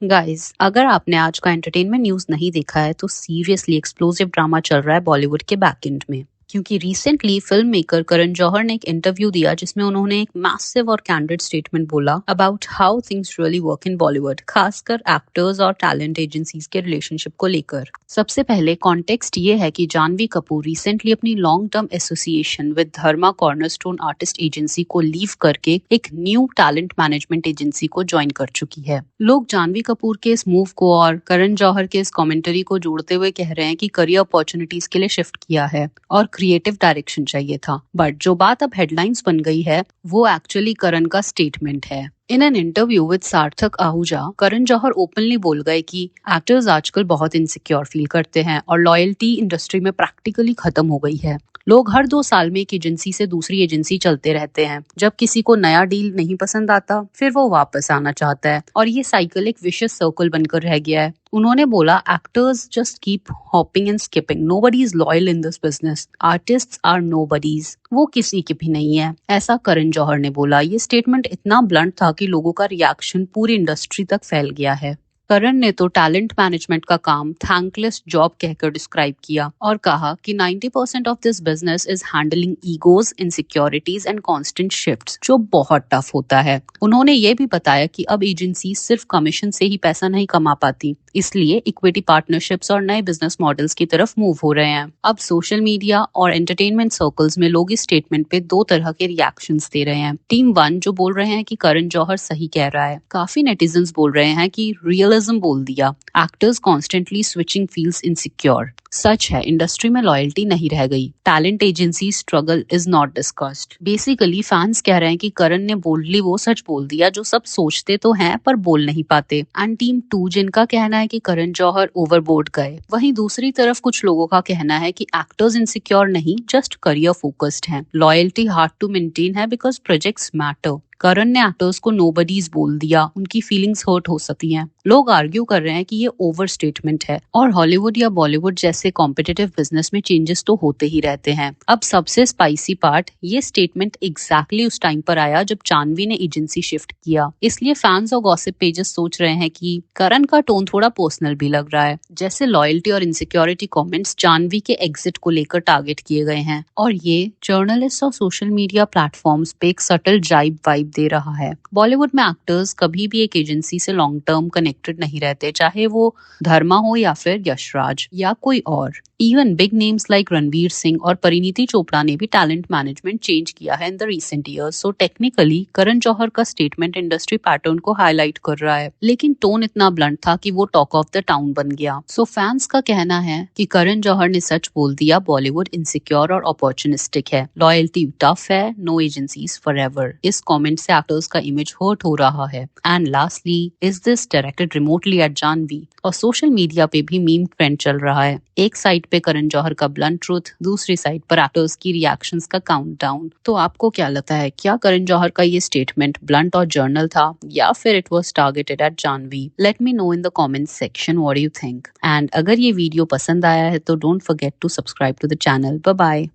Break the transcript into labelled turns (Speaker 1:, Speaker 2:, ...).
Speaker 1: Guys, अगर आपने आज का एंटरटेनमेंट न्यूज नहीं देखा है तो सीरियसली एक्सप्लोसिव ड्रामा चल रहा है बॉलीवुड के बैक एंड में। क्योंकि recently film maker Karan Johar ने एक इंटरव्यू दिया जिसमें उन्होंने एक मैसिव और कैंडिड स्टेटमेंट बोला about how things really work in Bollywood, खासकर एक्टर्स और टैलेंट एजेंसीज के रिलेशनशिप को लेकर। सबसे पहले कॉन्टेक्स्ट ये है कि जानवी कपूर रिसेंटली अपनी long term association with Dharma cornerstone artist agency को लीव करके एक न्यू टैलेंट मैनेजमेंट एजेंसी को ज्वाइन कर चुकी है। लोग जानवी कपूर के इस मूव को और करण जौहर के इस कमेंटरी को जोड़ते हुए कह रहे हैं कि करियर अपॉर्चुनिटीज के लिए शिफ्ट किया है और क्रिएटिव डायरेक्शन चाहिए था। बट जो बात अब हेडलाइंस बन गई है वो एक्चुअली करण का स्टेटमेंट है। इन एन इंटरव्यू विद सार्थक आहूजा, करण जौहर ओपनली बोल गए कि एक्टर्स आजकल बहुत इनसिक्योर फील करते हैं और लॉयल्टी इंडस्ट्री में प्रैक्टिकली खत्म हो गई है। लोग हर 2 साल में एक एजेंसी से दूसरी एजेंसी चलते रहते हैं। जब किसी को नया डील नहीं पसंद आता फिर वो वापस आना चाहता है और ये साइकिल एक विशियस सर्कल बनकर रह गया है। उन्होंने बोला, actors just keep hopping and skipping, nobody is loyal in this business, artists are nobodies, वो किसी के भी नहीं है, ऐसा करण जौहर ने बोला। ये स्टेटमेंट इतना ब्लंट था कि लोगों का रिएक्शन पूरी इंडस्ट्री तक फैल गया है। करण ने तो टैलेंट मैनेजमेंट का काम थैंकलेस जॉब कहकर डिस्क्राइब किया और कहा कि 90% of this business is handling egos, insecurities and constant shifts, जो बहुत टफ होता है। उन्होंने ये भी बताया कि अब एजेंसी सिर्फ कमीशन से ही पैसा नहीं कमा पाती, इसलिए इक्विटी पार्टनरशिप्स और नए बिजनेस मॉडल्स की तरफ मूव हो रहे हैं। अब सोशल मीडिया और एंटरटेनमेंट सर्कल्स में लोग इस स्टेटमेंट पे 2 तरह के रिएक्शंस दे रहे हैं। टीम 1 जो बोल रहे हैं कि करण जौहर सही कह रहा है। काफी नेटिजन्स बोल रहे हैं कि रियलिज्म बोल दिया, actors constantly switching feels insecure. सच है, इंडस्ट्री में लॉयल्टी नहीं रह गई। Talent agency struggle is not discussed. Basically fans कह रहे हैं कि करण ने बोल्डली वो सच बोल दिया जो सब सोचते तो हैं पर बोल नहीं पाते। एंड टीम 2 जिनका कहना है कि करण जौहर ओवरबोर्ड गए। वहीं दूसरी तरफ कुछ लोगों का कहना है कि एक्टर्स इनसिक्योर नहीं, जस्ट करियर फोकस्ड हैं। लॉयल्टी हार्ड टू मेंटेन है बिकॉज प्रोजेक्ट्स मैटर। करण ने एक्टर्स को नोबडीज बोल दिया, उनकी फीलिंग्स हर्ट हो सकती हैं। लोग आर्ग्यू कर रहे हैं कि ये ओवर स्टेटमेंट है और हॉलीवुड या बॉलीवुड जैसे कॉम्पिटिटिव बिजनेस में चेंजेस तो होते ही रहते हैं। अब सबसे स्पाइसी पार्ट, ये स्टेटमेंट एग्जैक्टली उस टाइम पर आया जब जानवी ने एजेंसी शिफ्ट किया। इसलिए फैंस और गॉसिप पेजेस सोच रहे हैं कि करण का टोन थोड़ा पर्सनल भी लग रहा है, जैसे लॉयल्टी और इनसिक्योरिटी कमेंट्स जानवी के एग्जिट को लेकर टारगेट किए गए हैं। और ये जर्नलिस्ट और सोशल मीडिया प्लेटफॉर्म्स पे एक सटल जाइब वाइब दे रहा है। बॉलीवुड में एक्टर्स कभी भी एक एजेंसी से लॉन्ग टर्म कनेक्टेड नहीं रहते, चाहे वो धर्मा हो या फिर यशराज या कोई और। Even big names like Ranveer Singh और परिणीति चोपड़ा ने भी टैलेंट मैनेजमेंट चेंज किया है in the recent years. So technically Karan Johar का स्टेटमेंट इंडस्ट्री पैटर्न को हाईलाइट कर रहा है, लेकिन टोन इतना ब्लंट था कि वो टॉक ऑफ द टाउन बन गया। सो फैंस का कहना है कि करण जौहर ने सच बोल दिया, बॉलीवुड इनसिक्योर और अपॉर्चुनिस्टिक है, लॉयल्टी टफ है, नो एजेंसीज फॉरएवर। इस कमेंट से एक्टर्स का इमेज हर्ट हो रहा है। And lastly, is this directed remotely at Janhvi? और सोशल मीडिया पे भी मीम ट्रेंड चल रहा है। एक साइड पे करण जौहर का ब्लंट ट्रूथ, दूसरी साइड पर एक्टर्स की रिएक्शंस का काउंटडाउन। तो आपको क्या लगता है, क्या करण जौहर का ये स्टेटमेंट ब्लंट और जर्नल था या फिर it was targeted at Janhvi? Let me know in the comment section what you think. And अगर ये वीडियो पसंद आया है तो don't forget to subscribe to the channel. Bye bye.